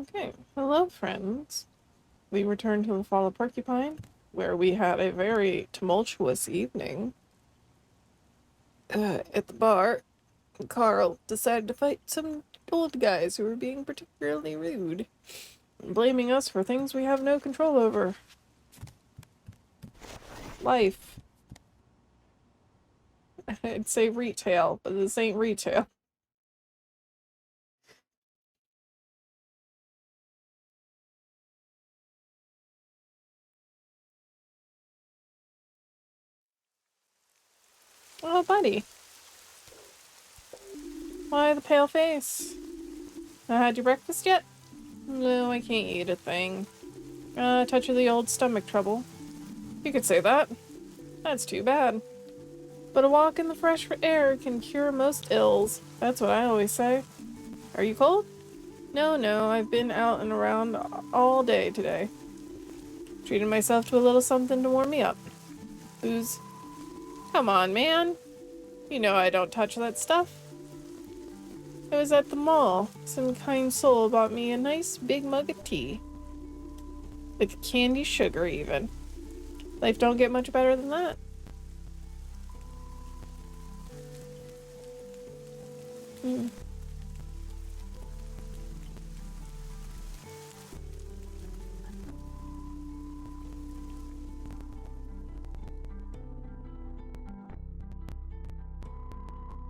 Okay, hello friends. We returned to the Fall of Porcupine, where we had a very tumultuous evening. At the bar, Carl decided to fight some old guys who were being particularly rude, blaming us for things we have no control over. Life. I'd say retail, but this ain't retail. Oh, buddy. Why the pale face? Had your breakfast yet? No, I can't eat a thing. Touch of the old stomach trouble. You could say that. That's too bad. But a walk in the fresh air can cure most ills. That's what I always say. Are you cold? No, I've been out and around all day today. Treated myself to a little something to warm me up. Booze. Come on, man. You know I don't touch that stuff. I was at the mall. Some kind soul bought me a nice big mug of tea. With candy sugar, even. Life don't get much better than that.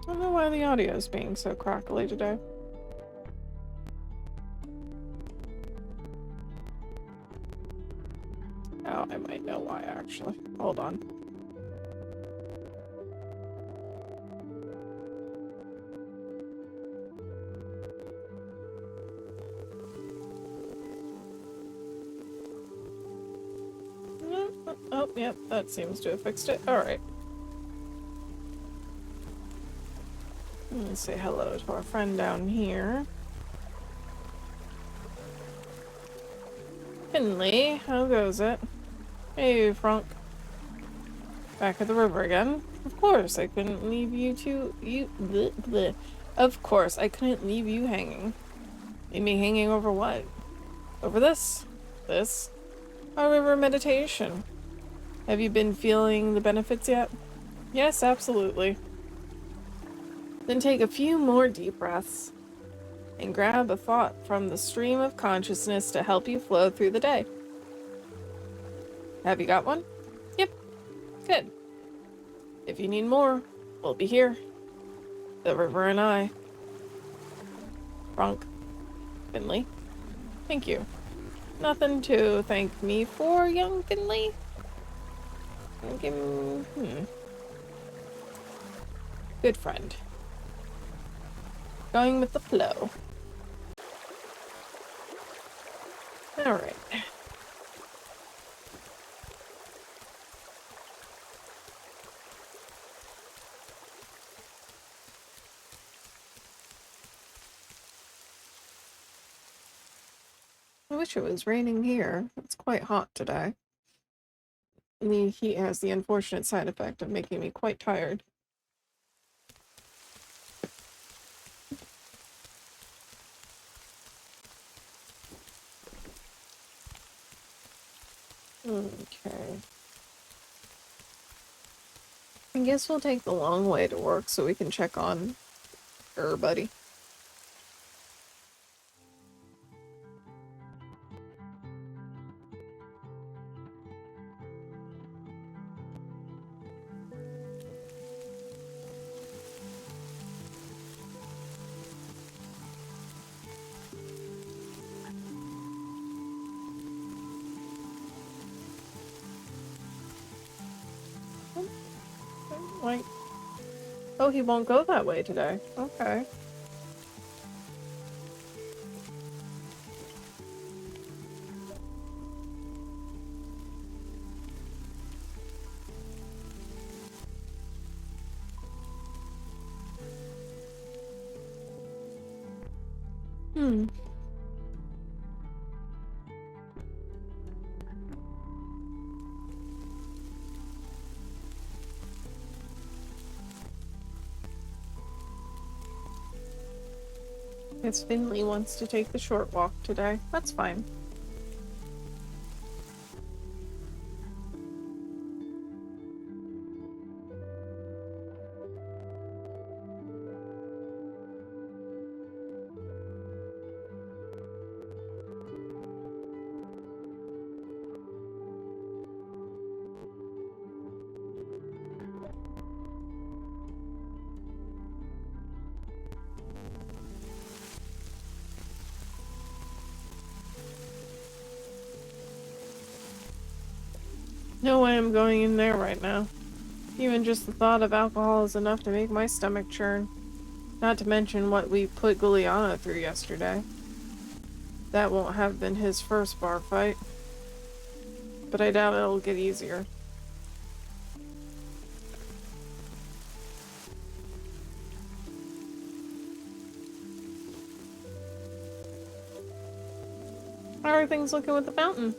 I don't know why the audio is being so crackly today. Oh, I might know why, actually. Hold on. Oh, yep, that seems to have fixed it. Alright. Let's say hello to our friend down here. Finley, how goes it? Hey, Frank. Back at the river again? Of course, I couldn't leave you bleh, bleh. Of course, I couldn't leave you hanging. Leave me hanging over what? Over this? This? Our river meditation. Have you been feeling the benefits yet? Yes, absolutely. Then take a few more deep breaths and grab a thought from the stream of consciousness to help you flow through the day. Have you got one? Yep. Good. If you need more, we'll be here. The river and I. Bronk. Finley. Thank you. Nothing to thank me for, young Finley. Good friend. Going with the flow. Alright. I wish it was raining here. It's quite hot today. The heat has the unfortunate side effect of making me quite tired. Okay. I guess we'll take the long way to work so we can check on everybody. Like, oh, he won't go that way today. Okay. guess Finley wants to take the short walk today. That's fine. No way I'm going in there right now. Even just the thought of alcohol is enough to make my stomach churn. Not to mention what we put Giuliano through yesterday. That won't have been his first bar fight. But I doubt it'll get easier. How are things looking with the fountain?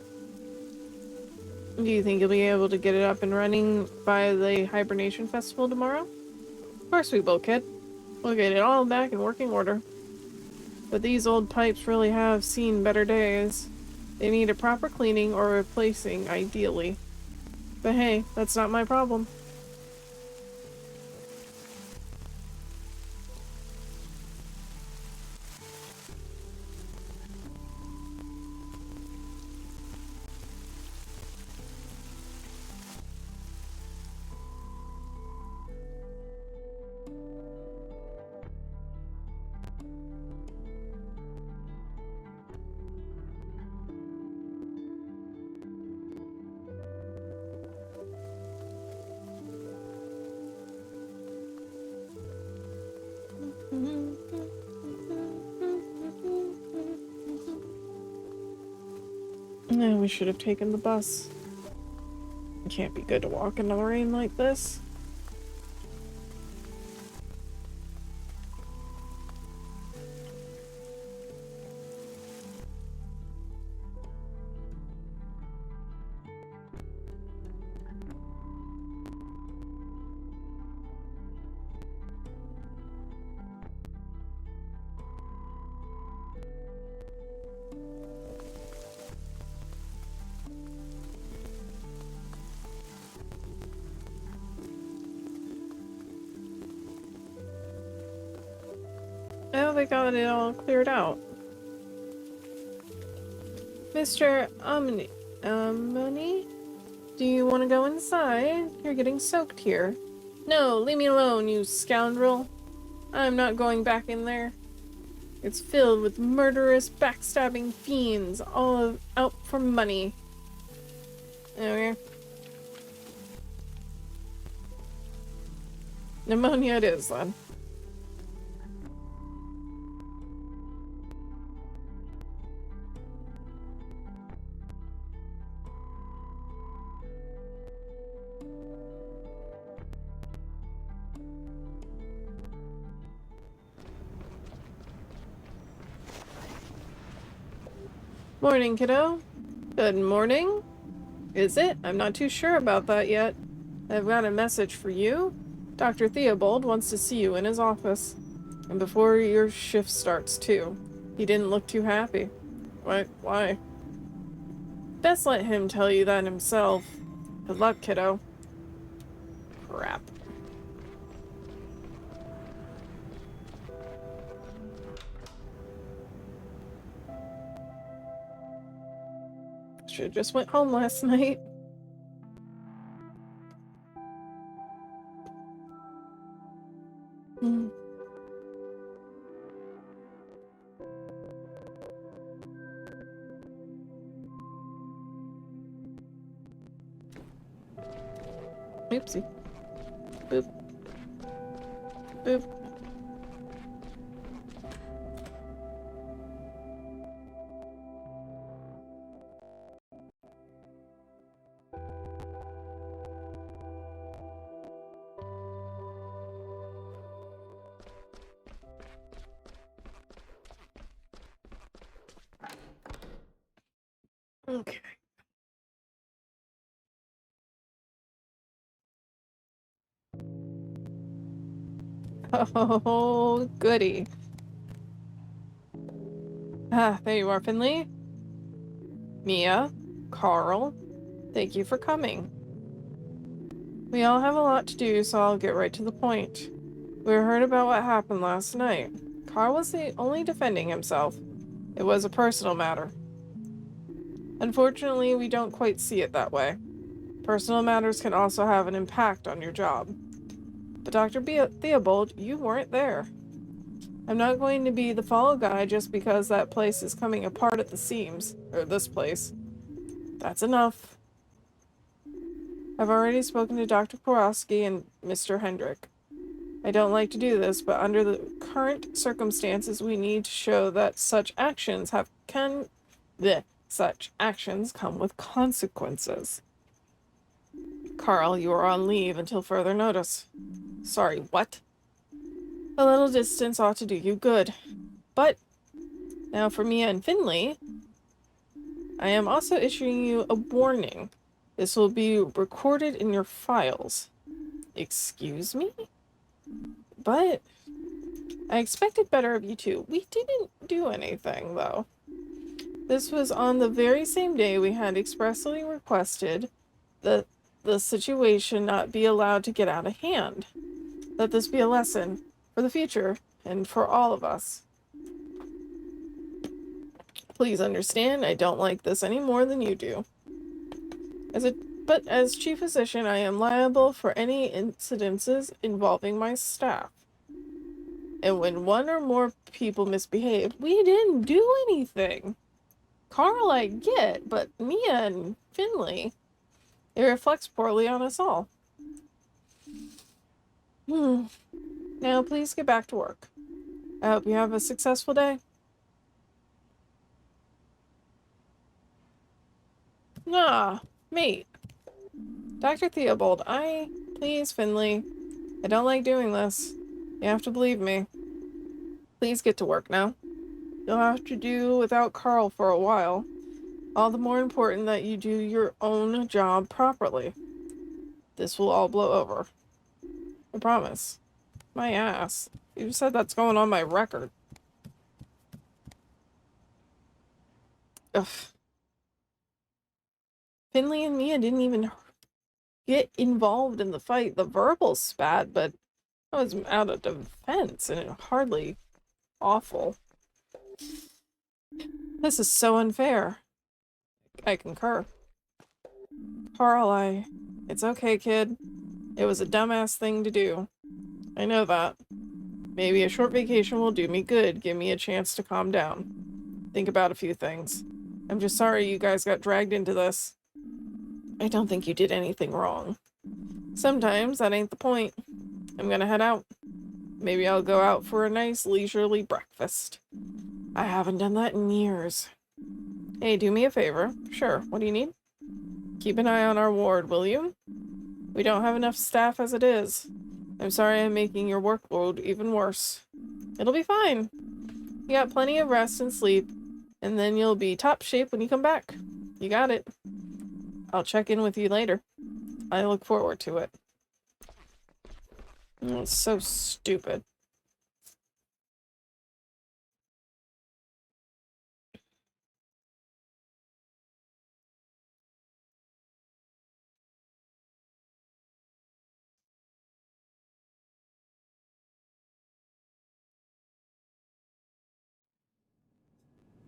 Do you think you'll be able to get it up and running by the hibernation festival tomorrow? Of course we will, kid. We'll get it all back in working order. But these old pipes really have seen better days. They need a proper cleaning or replacing, ideally. But hey, that's not my problem. No, we should have taken the bus. It can't be good to walk in the rain like this. Oh, they got it all cleared out. Mr. Omni, do you want to go inside? You're getting soaked here. No, leave me alone, you scoundrel. I'm not going back in there. It's filled with murderous, backstabbing fiends, all out for money. Okay. Pneumonia it is, then. Morning, kiddo. Good morning. Is it? I'm not too sure about that yet. I've got a message for you. Dr. Theobald wants to see you in his office. And before your shift starts, too. He didn't look too happy. Why? Best let him tell you that himself. Good luck, kiddo. Crap. Should've just went home last night. Hmm. Oopsie. Boop. Boop. Okay. Oh, goody. Ah, there you are, Finley. Mia, Carl, thank you for coming. We all have a lot to do, so I'll get right to the point. We heard about what happened last night. Carl was only defending himself. It was a personal matter. Unfortunately, we don't quite see it that way. Personal matters can also have an impact on your job. But Dr. Theobald, you weren't there. I'm not going to be the fall guy just because that place is coming apart at the seams. Or this place. That's enough. I've already spoken to Dr. Porosky and Mr. Hendrick. I don't like to do this, but under the current circumstances, we need to show that such actions come with consequences. Carl, you are on leave until further notice. Sorry, what? A little distance ought to do you good. But, now for Mia and Finley, I am also issuing you a warning. This will be recorded in your files. Excuse me? But I expected better of you two. We didn't do anything, though. This was on the very same day we had expressly requested that the situation not be allowed to get out of hand. Let this be a lesson for the future and for all of us. Please understand, I don't like this any more than you do. But as chief physician, I am liable for any incidences involving my staff. And when one or more people misbehave, we didn't do anything. Carl I get, but Mia and Finley, it reflects poorly on us all. Now please get back to work. I hope you have a successful day. Ah, mate. Dr. Theobald, please, Finley. I don't like doing this. You have to believe me. Please get to work now. You'll have to do without Carl for a while. All the more important that you do your own job properly. This will all blow over. I promise. My ass. You said that's going on my record. Ugh. Finley and Mia didn't even get involved in the fight. The verbal spat, but I was out of defense, and it hardly awful. This is so unfair. I concur. Carl, it's okay, kid. It was a dumbass thing to do. I know that. Maybe a short vacation will do me good, give me a chance to calm down. Think about a few things. I'm just sorry you guys got dragged into this. I don't think you did anything wrong. Sometimes that ain't the point. I'm gonna head out. Maybe I'll go out for a nice leisurely breakfast. I haven't done that in years. Hey, do me a favor. Sure, what do you need? Keep an eye on our ward, will you? We don't have enough staff as it is. I'm sorry I'm making your workload even worse. It'll be fine. You got plenty of rest and sleep, and then you'll be top shape when you come back. You got it. I'll check in with you later. I look forward to it. Oh, it's so stupid.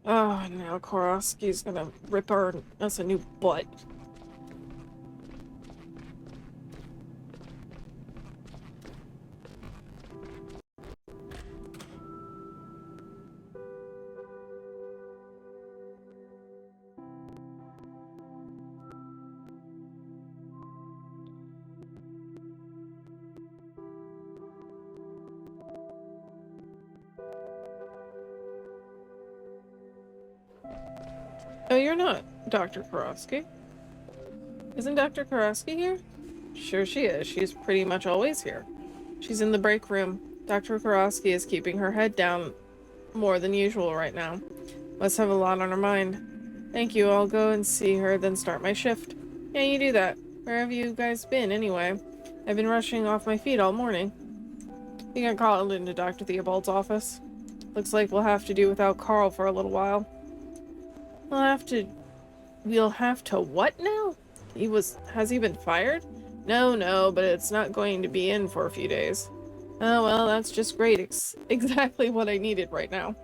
Oh, now Kowalski's gonna rip us a new butt. Oh, you're not Dr. Kowalski. Isn't Dr. Kowalski here? Sure she is. She's pretty much always here. She's in the break room. Dr. Kowalski is keeping her head down more than usual right now. Must have a lot on her mind. Thank you. I'll go and see her, then start my shift. Yeah, you do that. Where have you guys been, anyway? I've been rushing off my feet all morning. You got called into Dr. Theobald's office. Looks like we'll have to do without Carl for a little while. We'll have to what now? Has he been fired? No, but it's not going to be in for a few days. Oh, well, that's just great. Exactly what I needed right now.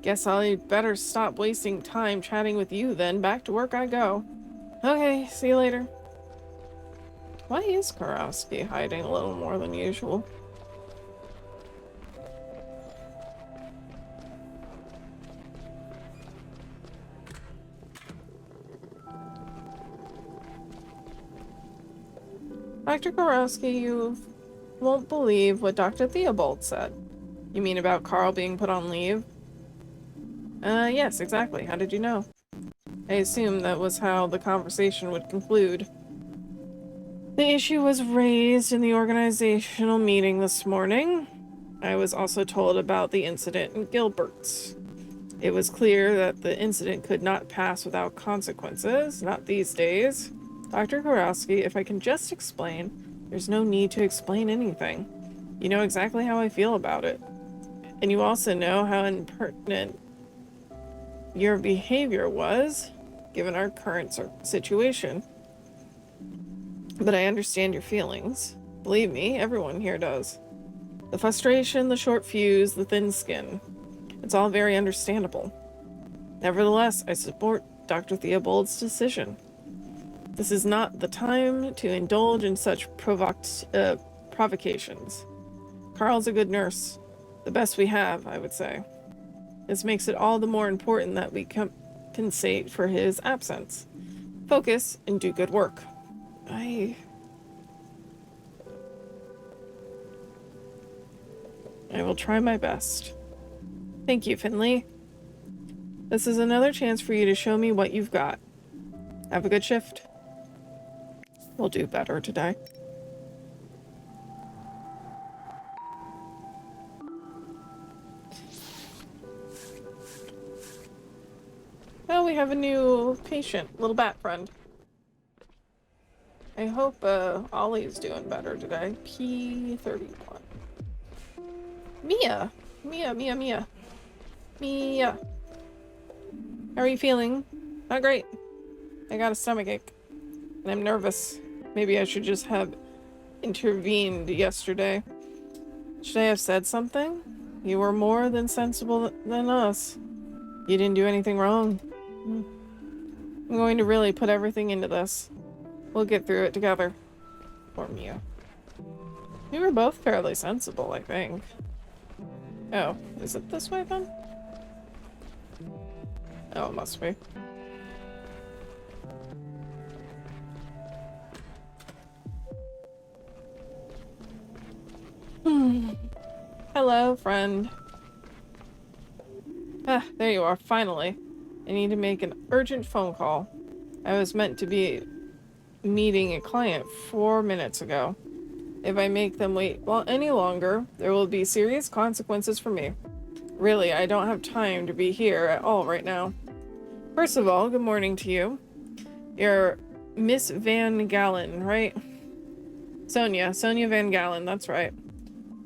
Guess I better stop wasting time chatting with you then. Back to work I go. Okay, see you later. Why is Karowski hiding a little more than usual? Dr. Karowski, you won't believe what Dr. Theobald said. You mean about Carl being put on leave? Yes, exactly. How did you know? I assumed that was how the conversation would conclude. The issue was raised in the organizational meeting this morning. I was also told about the incident in Gilbert's. It was clear that the incident could not pass without consequences, not these days. Dr. Karowski, if I can just explain, there's no need to explain anything. You know exactly how I feel about it. And you also know how impertinent your behavior was, given our current situation. But I understand your feelings. Believe me, everyone here does. The frustration, the short fuse, the thin skin. It's all very understandable. Nevertheless, I support Dr. Theobald's decision. This is not the time to indulge in such provocations. Carl's a good nurse. The best we have, I would say. This makes it all the more important that we compensate for his absence. Focus and do good work. I will try my best. Thank you, Finley. This is another chance for you to show me what you've got. Have a good shift. We'll do better today. Well, we have a new patient, little bat friend. I hope Ollie's doing better today. P31. Mia! Mia. How are you feeling? Not great. I got a stomachache. And I'm nervous. Maybe I should just have intervened yesterday. Should I have said something? You were more than sensible than us. You didn't do anything wrong. I'm going to really put everything into this. We'll get through it together. Poor Mia. We were both fairly sensible, I think. Oh, is it this way then? Oh, it must be. Hello, friend. Ah, there you are, finally. I need to make an urgent phone call. I was meant to be meeting a client 4 minutes ago. If I make them wait any longer, there will be serious consequences for me. Really, I don't have time to be here at all right now. First of all, good morning to you. You're Miss Van Gallen, right? Sonia Van Gallen, that's right.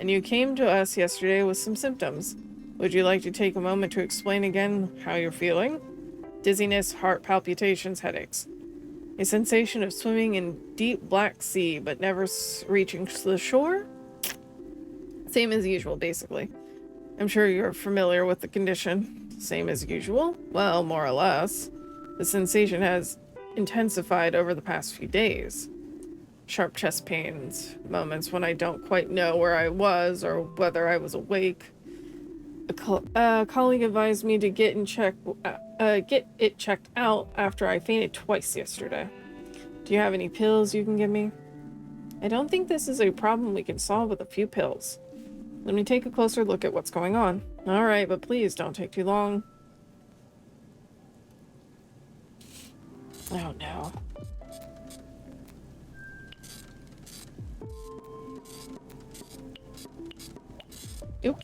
And you came to us yesterday with some symptoms. Would you like to take a moment to explain again how you're feeling? Dizziness, heart palpitations, headaches. A sensation of swimming in deep black sea, but never reaching the shore? Same as usual, basically. I'm sure you're familiar with the condition. Same as usual? Well, more or less. The sensation has intensified over the past few days. Sharp chest pains, moments when I don't quite know where I was or whether I was awake. A colleague advised me to get it checked out after I fainted twice yesterday. Do you have any pills you can give me? I don't think this is a problem we can solve with a few pills. Let me take a closer look at what's going on. All right, but please don't take too long. Oh no. Oop.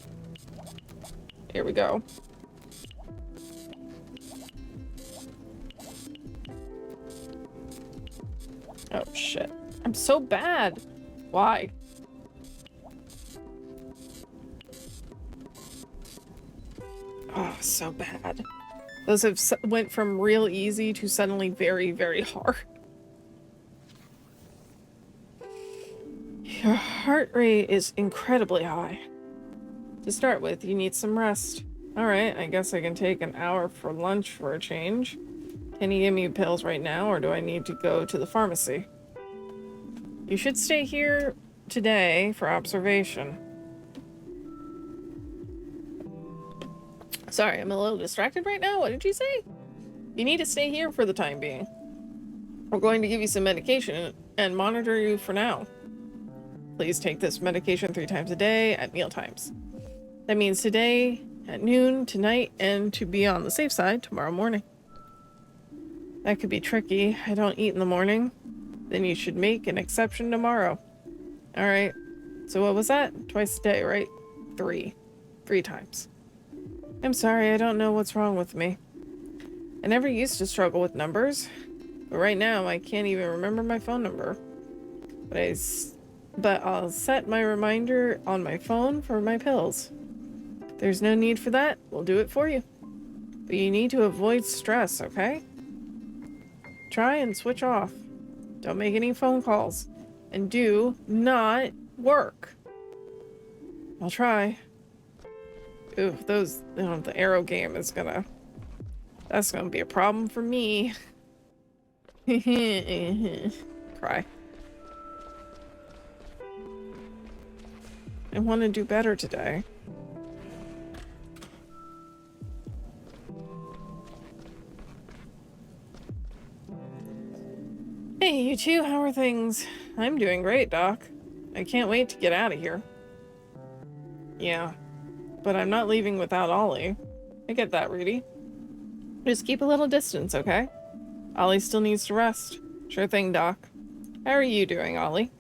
Here we go. Oh shit. I'm so bad. Why? so bad. Those have went from real easy to suddenly very, very hard. Your heart rate is incredibly high. To start with, you need some rest. Alright, I guess I can take an hour for lunch for a change. Can you give me pills right now, or do I need to go to the pharmacy? You should stay here today for observation. Sorry, I'm a little distracted right now. What did you say? You need to stay here for the time being. We're going to give you some medication and monitor you for now. Please take this medication 3 times a day at meal times. That means today, at noon, tonight, and to be on the safe side, tomorrow morning. That could be tricky. I don't eat in the morning. Then you should make an exception tomorrow. Alright. So what was that? Twice a day, right? 3. 3 times. I'm sorry, I don't know what's wrong with me. I never used to struggle with numbers. But right now, I can't even remember my phone number. But I'll set my reminder on my phone for my pills. There's no need for that. We'll do it for you. But you need to avoid stress, okay? Try and switch off. Don't make any phone calls. And do not work. I'll try. Ooh, the arrow game is that's gonna be a problem for me. Cry. I want to do better today. Hey, you two, how are things? I'm doing great, Doc. I can't wait to get out of here. Yeah, but I'm not leaving without Ollie. I get that, Rudy. Just keep a little distance, okay? Ollie still needs to rest. Sure thing, Doc. How are you doing, Ollie?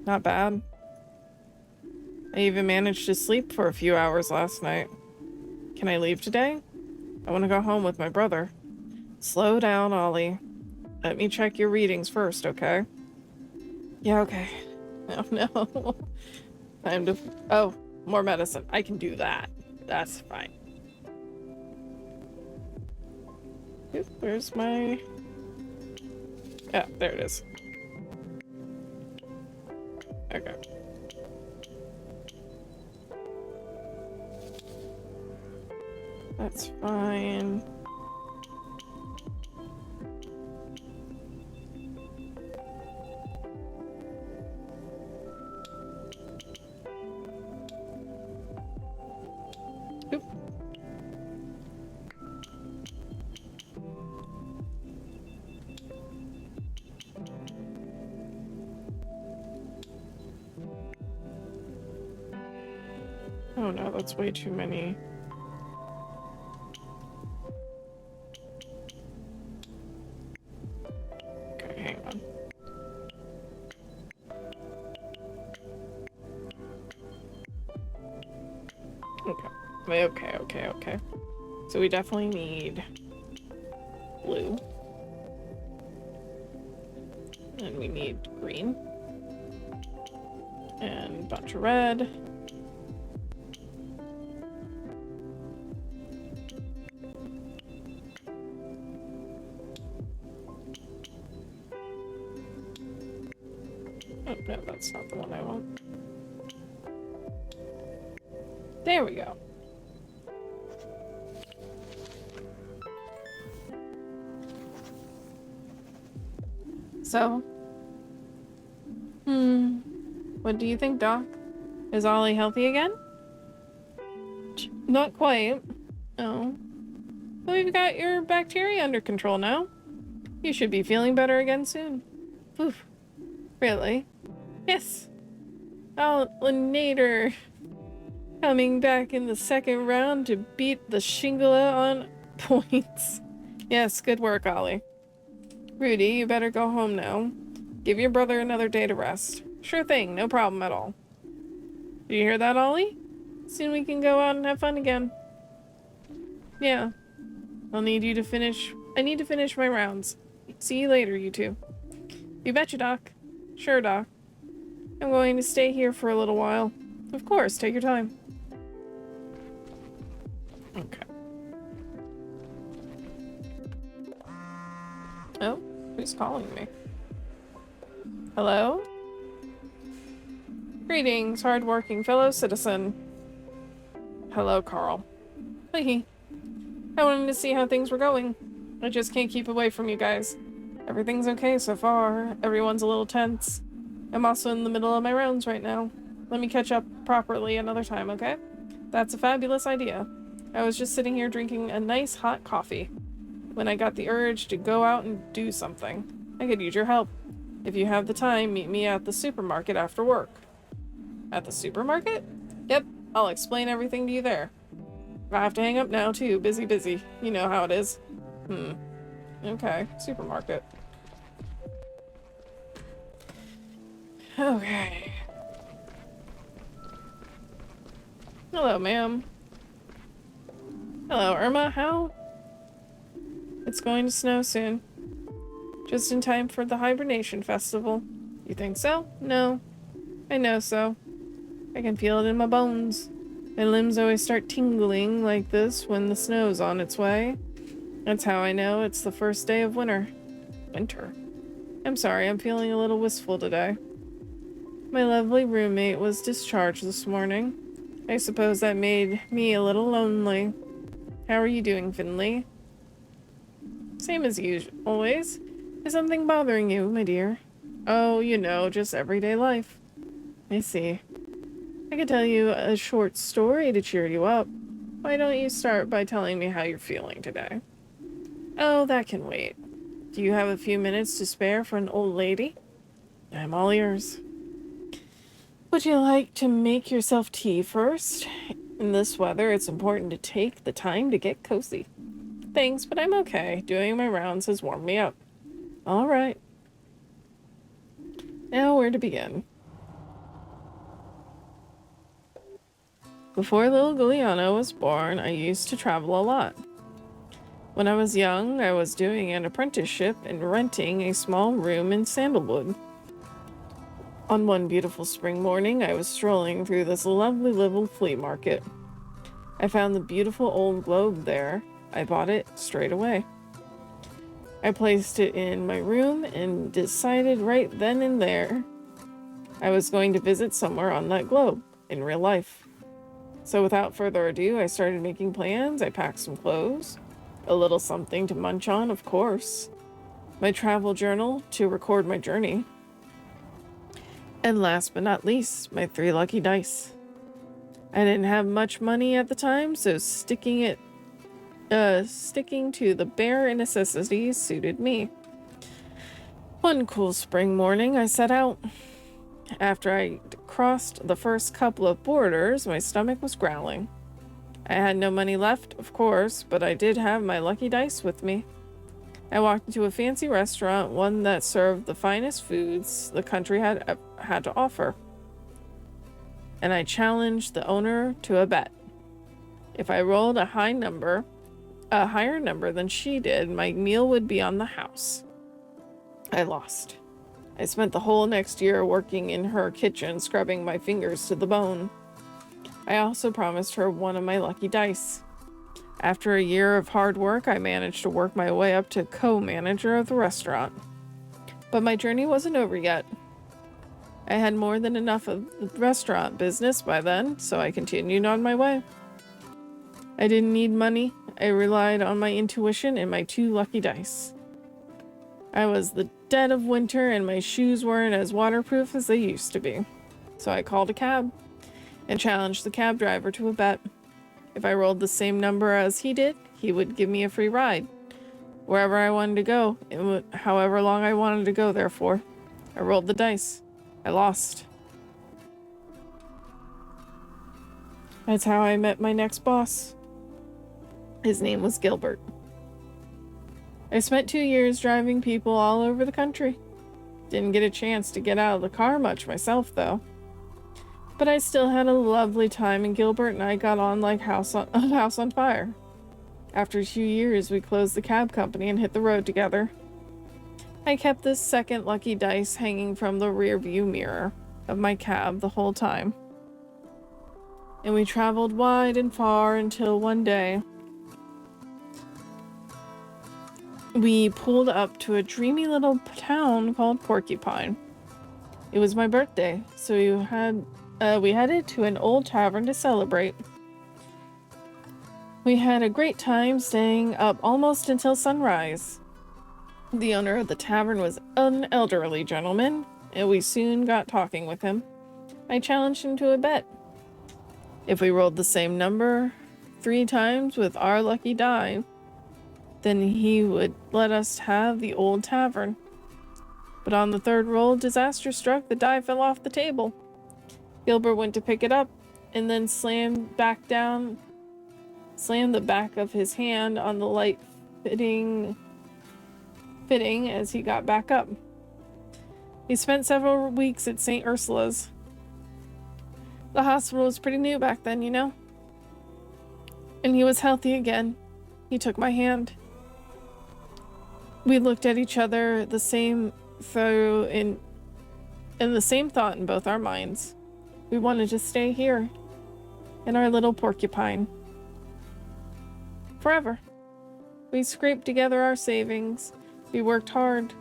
Not bad. I even managed to sleep for a few hours last night. Can I leave today? I want to go home with my brother. Slow down, Ollie. Let me check your readings first, okay? Yeah, okay. Oh, no. Time to... Oh, more medicine. I can do that. That's fine. Oop, where's my... Yeah, there it is. Okay. That's fine. Oop. Oh no, that's way too many. Okay, hang on. Okay. So we definitely need blue. And we need green. And a bunch of red. Oh, no, that's not the one I want. There we go. So, what do you think, Doc? Is Ollie healthy again? Not quite. Oh. But we've got your bacteria under control now. You should be feeling better again soon. Oof. Really? Yes. Pollinator coming back in the second round to beat the Shingala on points. Yes, good work, Ollie. Rudy, you better go home now. Give your brother another day to rest. Sure thing, no problem at all. Do you hear that, Ollie? Soon we can go out and have fun again. Yeah. I need to finish my rounds. See you later, you two. You betcha, Doc. Sure, Doc. I'm going to stay here for a little while. Of course, take your time. Okay. Oh, who's calling me? Hello? Greetings, hard-working fellow citizen. Hello, Carl. Hee. I wanted to see how things were going. I just can't keep away from you guys. Everything's okay so far. Everyone's a little tense. I'm also in the middle of my rounds right now. Let me catch up properly another time, okay? That's a fabulous idea. I was just sitting here drinking a nice hot coffee when I got the urge to go out and do something. I could use your help. If you have the time, meet me at the supermarket after work. At the supermarket? Yep, I'll explain everything to you there. I have to hang up now too. Busy. You know how it is. Okay, supermarket. Okay. Hello, ma'am. Hello, Irma. How? It's going to snow soon. Just in time for the hibernation festival. You think so? No. I know so. I can feel it in my bones. My limbs always start tingling like this when the snow's on its way. That's how I know it's the first day of winter. Winter? I'm sorry, I'm feeling a little wistful today. My lovely roommate was discharged this morning. I suppose that made me a little lonely. How are you doing, Finley? Same as usual, always. Is something bothering you, my dear? Oh, you know, just everyday life. I see. I could tell you a short story to cheer you up. Why don't you start by telling me how you're feeling today? Oh, that can wait. Do you have a few minutes to spare for an old lady? I'm all ears. Would you like to make yourself tea first? In this weather, it's important to take the time to get cozy. Thanks, but I'm okay. Doing my rounds has warmed me up. All right. Now, where to begin? Before little Giuliano was born, I used to travel a lot. When I was young, I was doing an apprenticeship and renting a small room in Sandalwood. On one beautiful spring morning, I was strolling through this lovely little flea market. I found the beautiful old globe there. I bought it straight away. I placed it in my room and decided right then and there I was going to visit somewhere on that globe, in real life. So without further ado, I started making plans. I packed some clothes, a little something to munch on, of course, my travel journal to record my journey, and last but not least, my 3 lucky dice. I didn't have much money at the time, so sticking to the bare necessities suited me. One cool spring morning, I set out. After I crossed the first couple of borders, my stomach was growling. I had no money left, of course, but I did have my lucky dice with me. I walked into a fancy restaurant, one that served the finest foods the country had to offer. And I challenged the owner to a bet. If I rolled a higher number than she did, my meal would be on the house. I lost. I spent the whole next year working in her kitchen, scrubbing my fingers to the bone. I also promised her one of my lucky dice. After a year of hard work, I managed to work my way up to co-manager of the restaurant. But my journey wasn't over yet. I had more than enough of the restaurant business by then, so I continued on my way. I didn't need money. I relied on my intuition and my 2 lucky dice. I was the dead of winter and my shoes weren't as waterproof as they used to be. So I called a cab and challenged the cab driver to a bet. If I rolled the same number as he did, he would give me a free ride. Wherever I wanted to go, however long I wanted to go there for. I rolled the dice. I lost. That's how I met my next boss. His name was Gilbert. I spent 2 years driving people all over the country. Didn't get a chance to get out of the car much myself, though. But I still had a lovely time, and Gilbert and I got on like a house on fire. After 2 years, we closed the cab company and hit the road together. I kept this second lucky dice hanging from the rear view mirror of my cab the whole time. and we traveled wide and far until one day we pulled up to a dreamy little town called Porcupine. It was my birthday, so we headed to an old tavern to celebrate. We had a great time staying up almost until sunrise. The owner of the tavern was an elderly gentleman, and we soon got talking with him. I challenged him to a bet. If we rolled the same number 3 times with our lucky die, then he would let us have the old tavern. But on the 3rd roll, disaster struck. The die fell off the table. Gilbert went to pick it up and then slammed the back of his hand on the light fitting as he got back up. He spent several weeks at St. Ursula's. The hospital was pretty new back then, you know. And he was healthy again. He took my hand. We looked at each other, the same thought in both our minds. We wanted to stay here, in our little Porcupine. Forever. We scraped together our savings. We worked hard.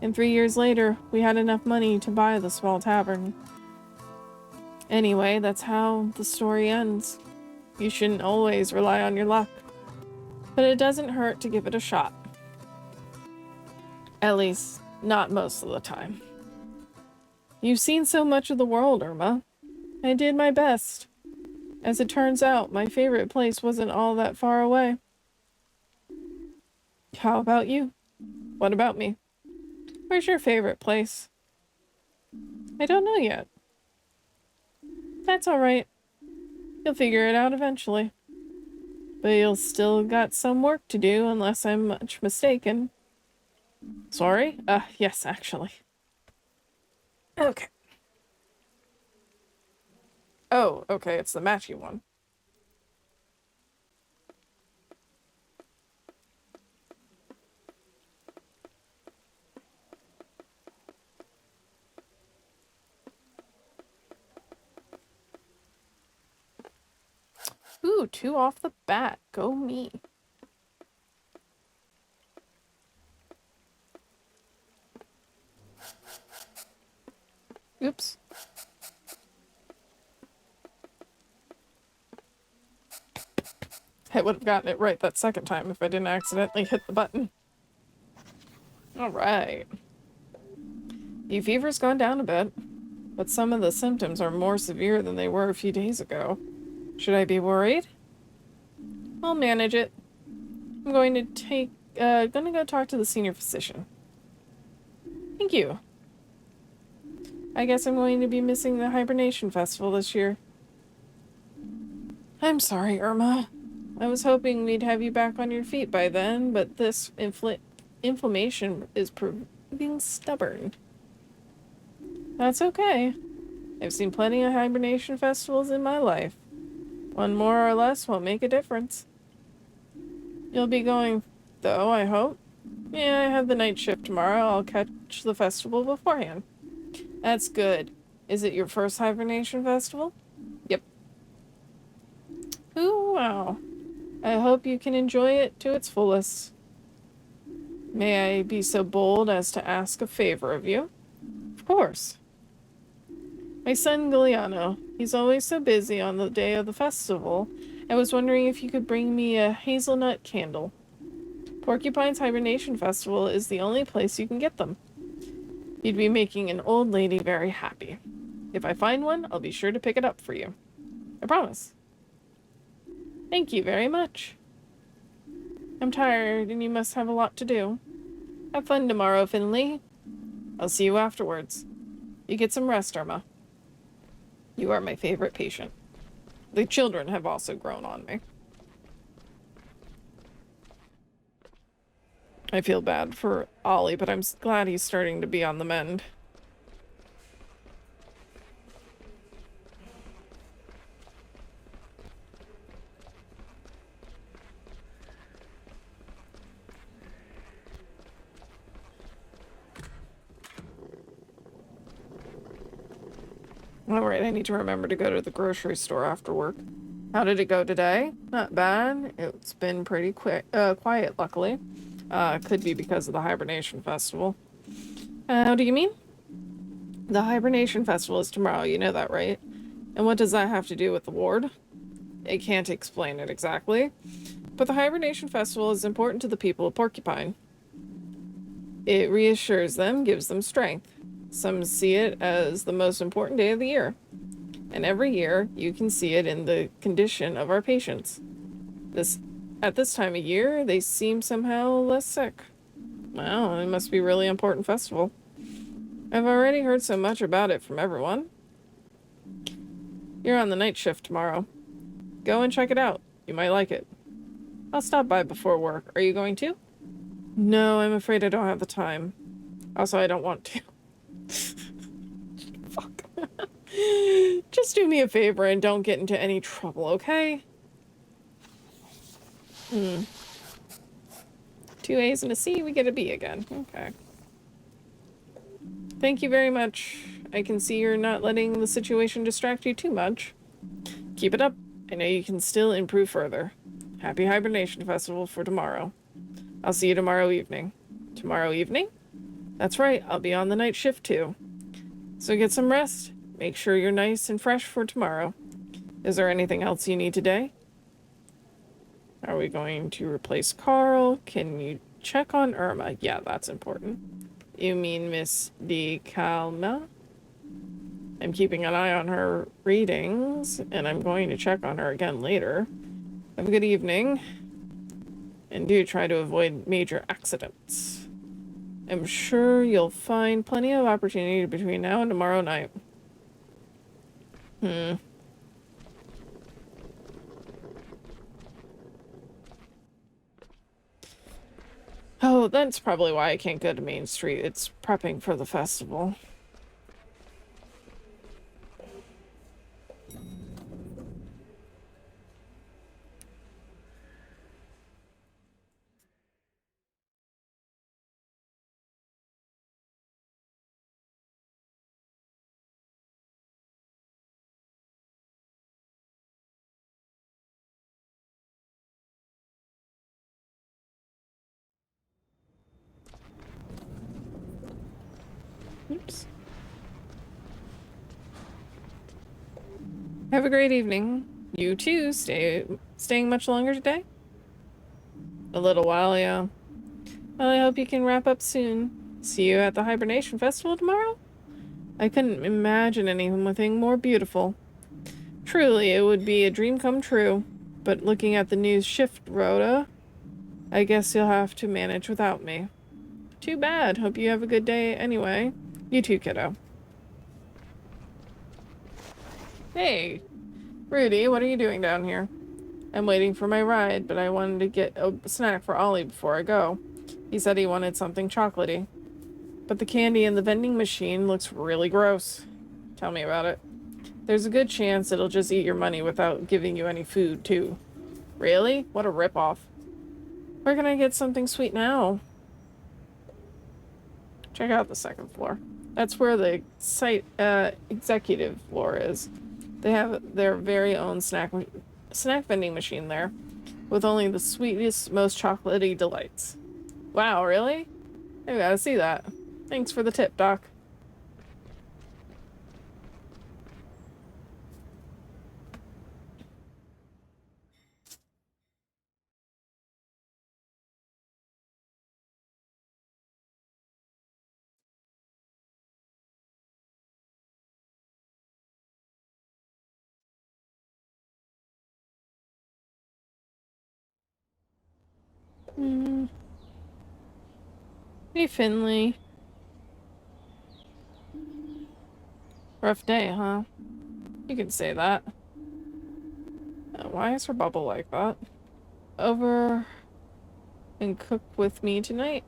And 3 years later, we had enough money to buy the small tavern. Anyway, that's how the story ends. You shouldn't always rely on your luck. But it doesn't hurt to give it a shot. At least, not most of the time. You've seen so much of the world, Irma. I did my best. As it turns out, my favorite place wasn't all that far away. How about you? What about me? Where's your favorite place? I don't know yet. That's all right. You'll figure it out eventually. But you'll still got some work to do unless I'm much mistaken. Sorry? Yes, actually. Okay. Oh, okay, it's the matchy one. Ooh, 2 off the bat. Go me. Oops. I would have gotten it right that second time if I didn't accidentally hit the button. Alright. Your fever's gone down a bit, but some of the symptoms are more severe than they were a few days ago. Should I be worried? I'll manage it. I'm going to go talk to the senior physician. Thank you. I guess I'm going to be missing the hibernation festival this year. I'm sorry, Irma. I was hoping we'd have you back on your feet by then, but this inflammation is proving stubborn. That's okay. I've seen plenty of hibernation festivals in my life. One more or less won't make a difference. You'll be going, though, I hope. Yeah, I have the night shift tomorrow. I'll catch the festival beforehand. That's good. Is it your first hibernation festival? Yep. Ooh, wow. I hope you can enjoy it to its fullest. May I be so bold as to ask a favor of you? Of course. My son Giuliano, he's always so busy on the day of the festival. I was wondering if you could bring me a hazelnut candle. Porcupine's Hibernation Festival is the only place you can get them. You'd be making an old lady very happy. If I find one, I'll be sure to pick it up for you. I promise. Thank you very much. I'm tired, and you must have a lot to do. Have fun tomorrow, Finley. I'll see you afterwards. You get some rest, Irma. You are my favorite patient. The children have also grown on me. I feel bad for Ollie, but I'm glad he's starting to be on the mend. Alright, I need to remember to go to the grocery store after work. How did it go today? Not bad. It's been pretty quiet, luckily. Could be because of the Hibernation Festival. How do you mean? The Hibernation Festival is tomorrow, you know that, right? And what does that have to do with the ward? I can't explain it exactly, but the Hibernation Festival is important to the people of Porcupine. It reassures them, gives them strength. Some see it as the most important day of the year. And every year, you can see it in the condition of our patients. At this time of year, they seem somehow less sick. Wow, it must be a really important festival. I've already heard so much about it from everyone. You're on the night shift tomorrow. Go and check it out. You might like it. I'll stop by before work. Are you going to? No, I'm afraid I don't have the time. Also, I don't want to. Fuck. Just do me a favor and don't get into any trouble, okay? 2 A's and a C, we get a B again. Okay. Thank you very much. I can see you're not letting the situation distract you too much. Keep it up. I know you can still improve further. Happy Hibernation Festival for tomorrow. I'll see you tomorrow evening. Tomorrow evening? That's right, I'll be on the night shift too. So get some rest. Make sure you're nice and fresh for tomorrow. Is there anything else you need today? Are we going to replace Carl? Can you check on Irma? Yeah, that's important. You mean Miss DeCalma? I'm keeping an eye on her readings, and I'm going to check on her again later. Have a good evening. And do try to avoid major accidents. I'm sure you'll find plenty of opportunity between now and tomorrow night. Oh, that's probably why I can't go to Main Street. It's prepping for the festival. Oops. Have a great evening. You too. Staying much longer today? A little while, yeah. Well, I hope you can wrap up soon. See you at the Hibernation Festival tomorrow? I couldn't imagine anything more beautiful. Truly, it would be a dream come true. But looking at the new shift rota, I guess you'll have to manage without me. Too bad. Hope you have a good day anyway. You too, kiddo. Hey, Rudy, what are you doing down here? I'm waiting for my ride, but I wanted to get a snack for Ollie before I go. He said he wanted something chocolatey. But the candy in the vending machine looks really gross. Tell me about it. There's a good chance it'll just eat your money without giving you any food, too. Really? What a ripoff. Where can I get something sweet now? Check out the second floor. That's where the site executive floor is. They have their very own snack vending machine there, with only the sweetest, most chocolatey delights. Wow, really? I gotta see that. Thanks for the tip, Doc. Hey, Finley. Rough day, huh? You can say that. Why is her bubble like that? Over and cook with me tonight?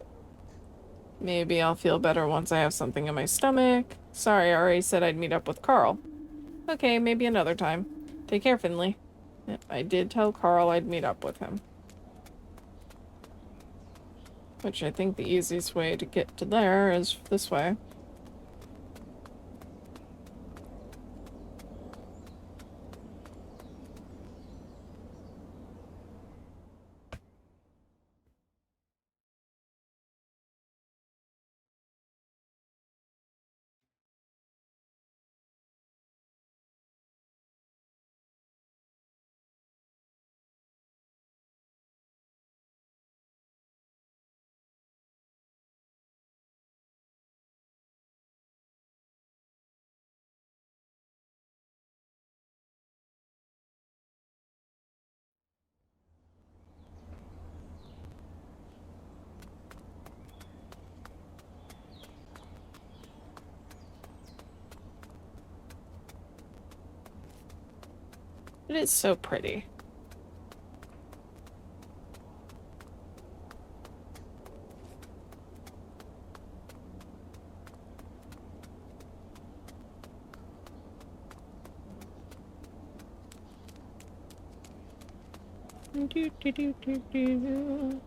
Maybe I'll feel better once I have something in my stomach. Sorry, I already said I'd meet up with Carl. Okay, maybe another time. Take care, Finley. I did tell Carl I'd meet up with him. Which I think the easiest way to get to there is this way. But it's so pretty. Do, do, do, do, do.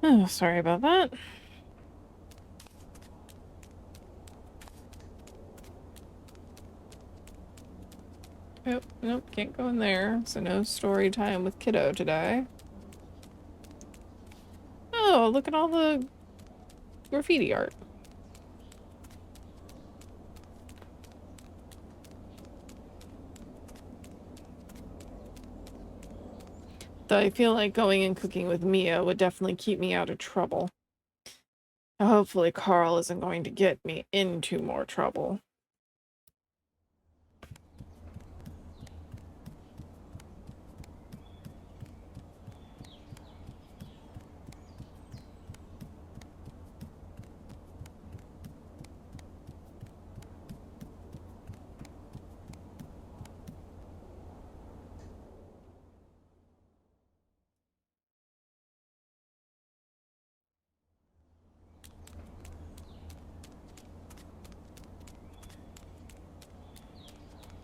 Oh, sorry about that. Oh, nope, can't go in there. So no story time with kiddo today. Oh, look at all the graffiti art. Though I feel like going and cooking with Mia would definitely keep me out of trouble. Hopefully Carl isn't going to get me into more trouble.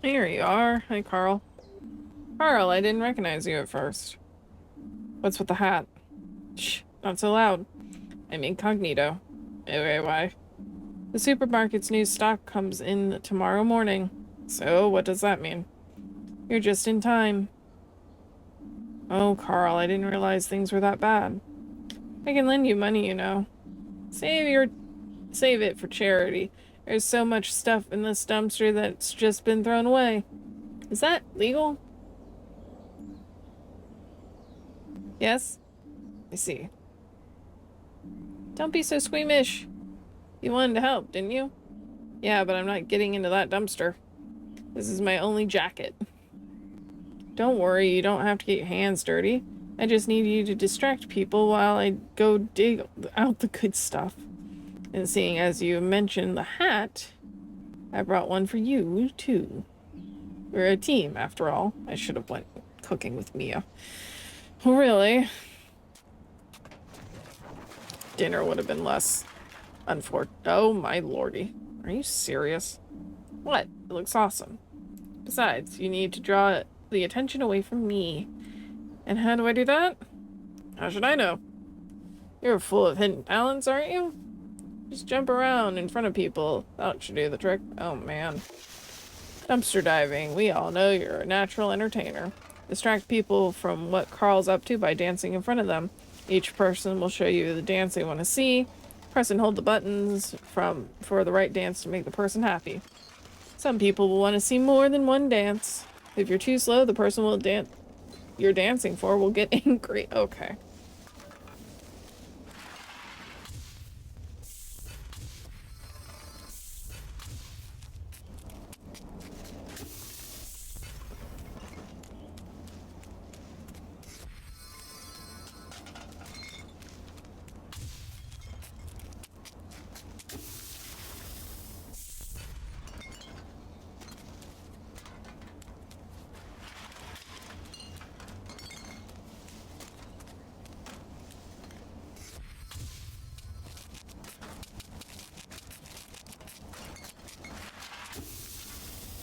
Here you are. Hi, Carl. Carl, I didn't recognize you at first. What's with the hat? Shh, not so loud. I'm incognito. Okay, why? The supermarket's new stock comes in tomorrow morning. So, what does that mean? You're just in time. Oh, Carl, I didn't realize things were that bad. I can lend you money, you know. Save it for charity. There's so much stuff in this dumpster that's just been thrown away. Is that legal? Yes? I see. Don't be so squeamish. You wanted to help, didn't you? Yeah, but I'm not getting into that dumpster. This is my only jacket. Don't worry, you don't have to get your hands dirty. I just need you to distract people while I go dig out the good stuff. And seeing as you mentioned the hat, I brought one for you, too. We're a team, after all. I should have went cooking with Mia. Really? Dinner would have been less unfortunate. Oh, my lordy. Are you serious? What? It looks awesome. Besides, you need to draw the attention away from me. And how do I do that? How should I know? You're full of hidden talents, aren't you? Just jump around in front of people. That should do the trick. Oh, man. Dumpster diving. We all know you're a natural entertainer. Distract people from what Carl's up to by dancing in front of them. Each person will show you the dance they want to see. Press and hold the buttons for the right dance to make the person happy. Some people will want to see more than one dance. If you're too slow, the person you're dancing for will get angry. Okay.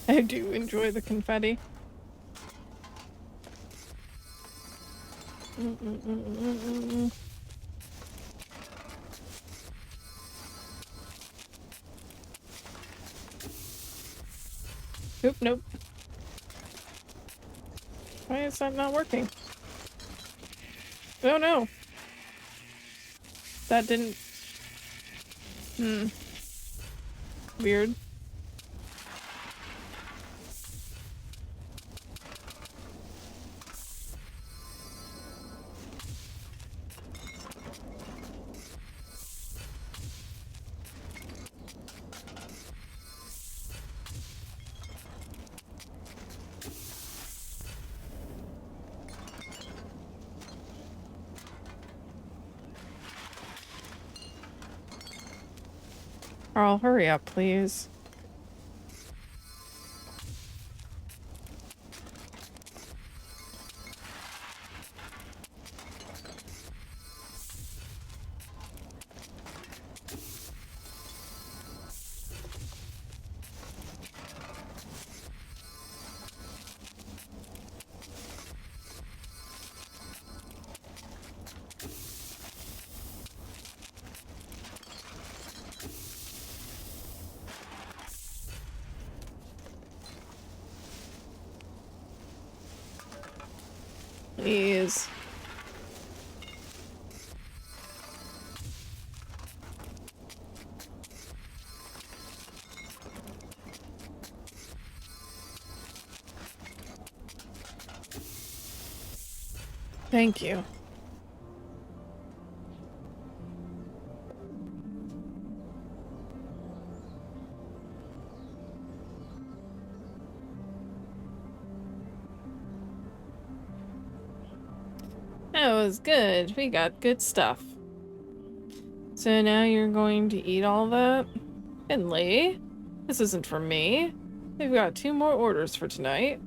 I do enjoy the confetti. Oop, nope. Why is that not working? Oh no. That didn't... Weird. Carl, hurry up, please. Please. Thank you. That was good. We got good stuff. So now you're going to eat all that? Finley, this isn't for me. We've got 2 more orders for tonight.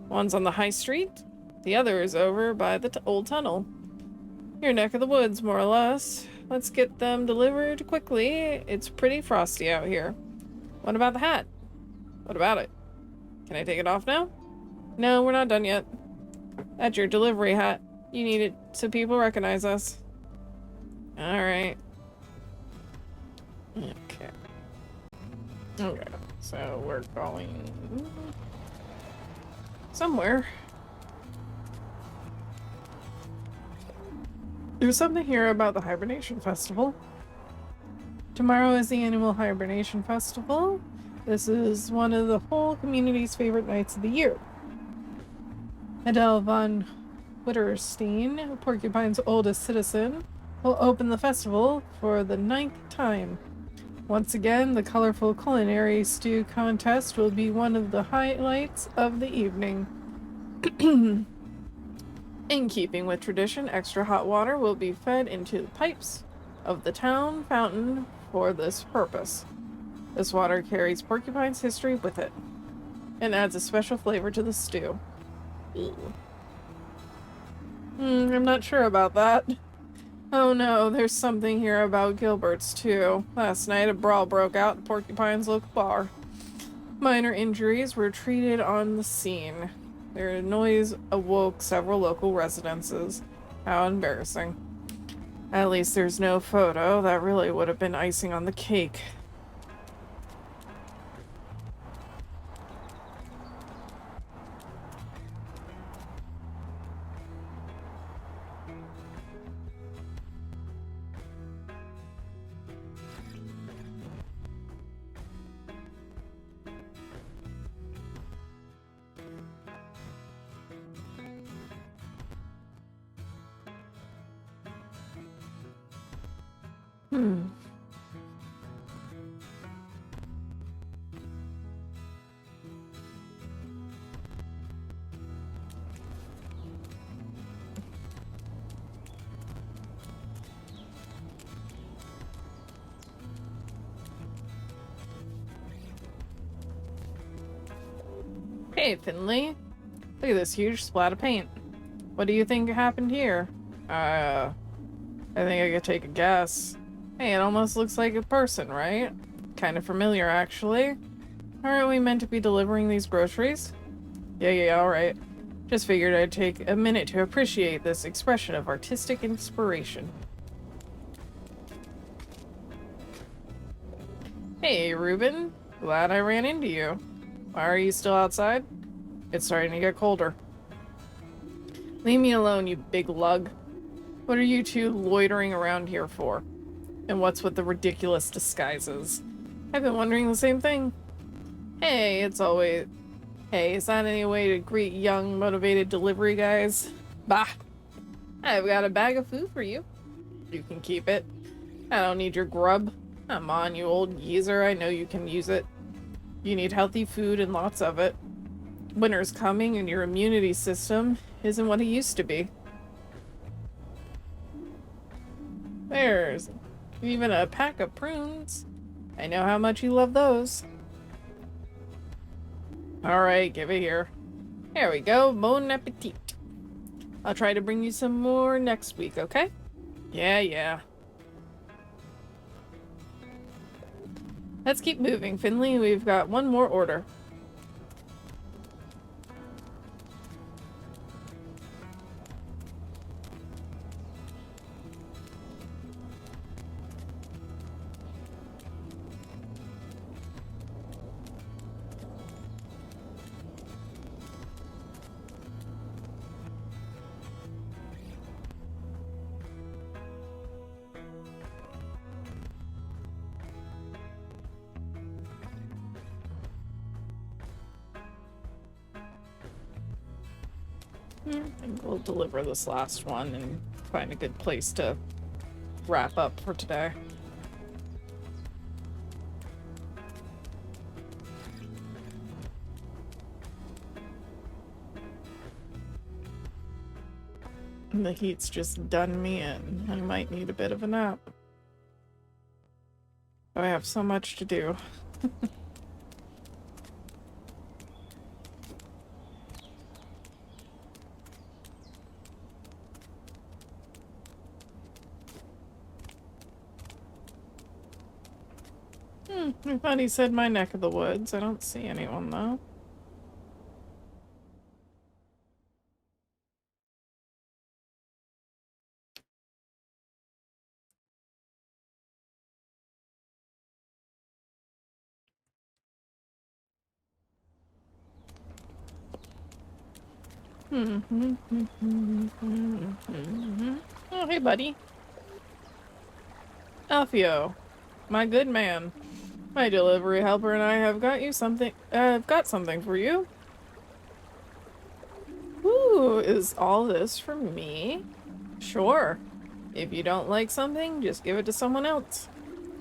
One's on the high street. The other is over by the old tunnel. Your neck of the woods, more or less. Let's get them delivered quickly. It's pretty frosty out here. What about the hat? What about it? Can I take it off now? No, we're not done yet. That's your delivery hat. You need it so people recognize us. Alright. Okay. Okay, so we're going somewhere. There's something here about the Hibernation Festival. Tomorrow is the annual Hibernation Festival. This is one of the whole community's favorite nights of the year. Adele von Witterstein, Porcupine's oldest citizen, will open the festival for the 9th time. Once again, the colorful culinary stew contest will be one of the highlights of the evening. In keeping with tradition, extra hot water will be fed into the pipes of the town fountain for this purpose. This water carries Porcupine's history with it and adds a special flavor to the stew. I'm not sure about that. Oh no, there's something here about Gilbert's too. Last night a brawl broke out at Porcupine's local bar. Minor injuries were treated on the scene. Their noise awoke several local residences. How embarrassing. At least there's no photo. That really would have been icing on the cake. Hey, Finley. Look at this huge splat of paint. What do you think happened here? I think I could take a guess. Hey, it almost looks like a person, right? Kind of familiar, actually. Aren't we meant to be delivering these groceries? Yeah, alright. Just figured I'd take a minute to appreciate this expression of artistic inspiration. Hey, Reuben. Glad I ran into you. Why are you still outside? It's starting to get colder. Leave me alone, you big lug. What are you two loitering around here for? And what's with the ridiculous disguises? I've been wondering the same thing. Hey, is that any way to greet young, motivated delivery guys? Bah! I've got a bag of food for you. You can keep it. I don't need your grub. Come on, you old geezer, I know you can use it. You need healthy food and lots of it. Winter's coming and your immunity system isn't what it used to be. There's even a pack of prunes. I know how much you love those. Alright, give it here. There we go. Bon appetit. I'll try to bring you some more next week, okay? Yeah, yeah. Let's keep moving, Finley. We've got one more order. I think we'll deliver this last one and find a good place to wrap up for today. The heat's just done me in. I might need a bit of a nap. I have so much to do. I thought he said my neck of the woods. I don't see anyone, though. Oh, hey, buddy. Alfio, my good man. My delivery helper and I have got you something. I've got something for you. Ooh, is all this for me? Sure. If you don't like something, just give it to someone else.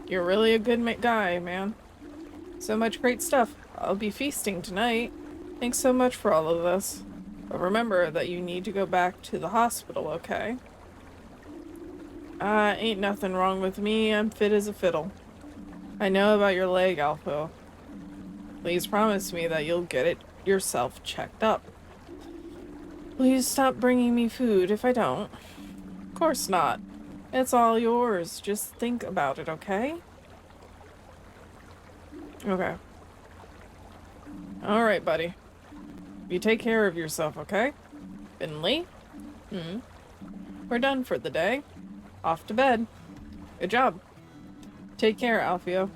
You're really a good guy, man. So much great stuff. I'll be feasting tonight. Thanks so much for all of this. But remember that you need to go back to the hospital, okay? Ain't nothing wrong with me. I'm fit as a fiddle. I know about your leg, Alpha. Please promise me that you'll get it yourself checked up. Please stop bringing me food if I don't. Of course not. It's all yours. Just think about it, okay? Okay. Alright, buddy. You take care of yourself, okay? Finley? We're done for the day. Off to bed. Good job. Take care, Alfio.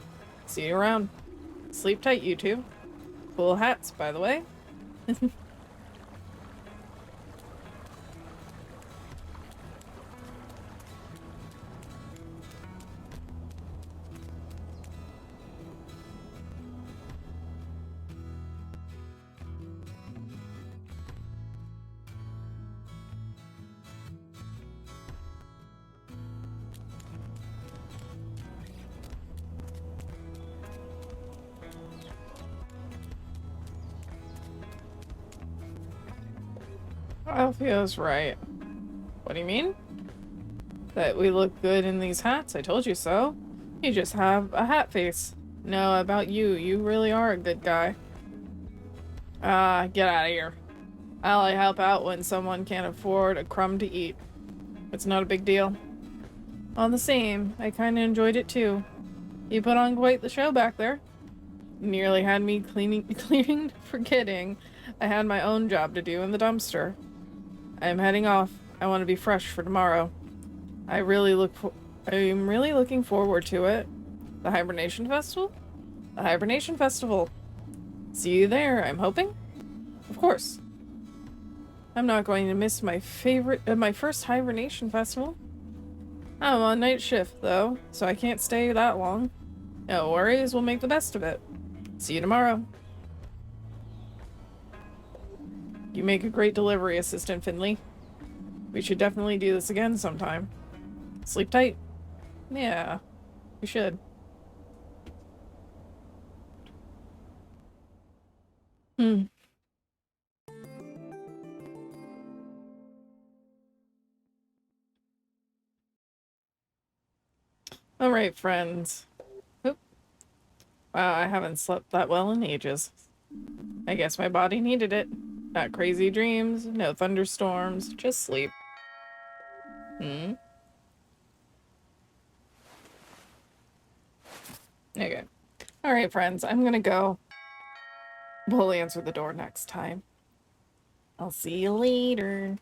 See you around. Sleep tight, you two. Cool hats, by the way. Alfio's right. What do you mean? That we look good in these hats? I told you so. You just have a hat face. No, about you. You really are a good guy. Get out of here. I'll help out when someone can't afford a crumb to eat. It's not a big deal. All the same, I kinda enjoyed it too. You put on quite the show back there. Nearly had me cleaning, forgetting I had my own job to do in the dumpster. I'm heading off. I want to be fresh for tomorrow. I'm really looking forward to it. The Hibernation Festival? The Hibernation Festival. See you there, I'm hoping? Of course. I'm not going to miss my first Hibernation Festival. I'm on night shift, though, so I can't stay that long. No worries, we'll make the best of it. See you tomorrow. You make a great delivery assistant, Finley. We should definitely do this again sometime. Sleep tight. Yeah, we should. Alright, friends. Oop. Wow, I haven't slept that well in ages. I guess my body needed it. Not crazy dreams, no thunderstorms, just sleep. Hmm? Okay. Alright, friends, I'm gonna go. We'll answer the door next time. I'll see you later.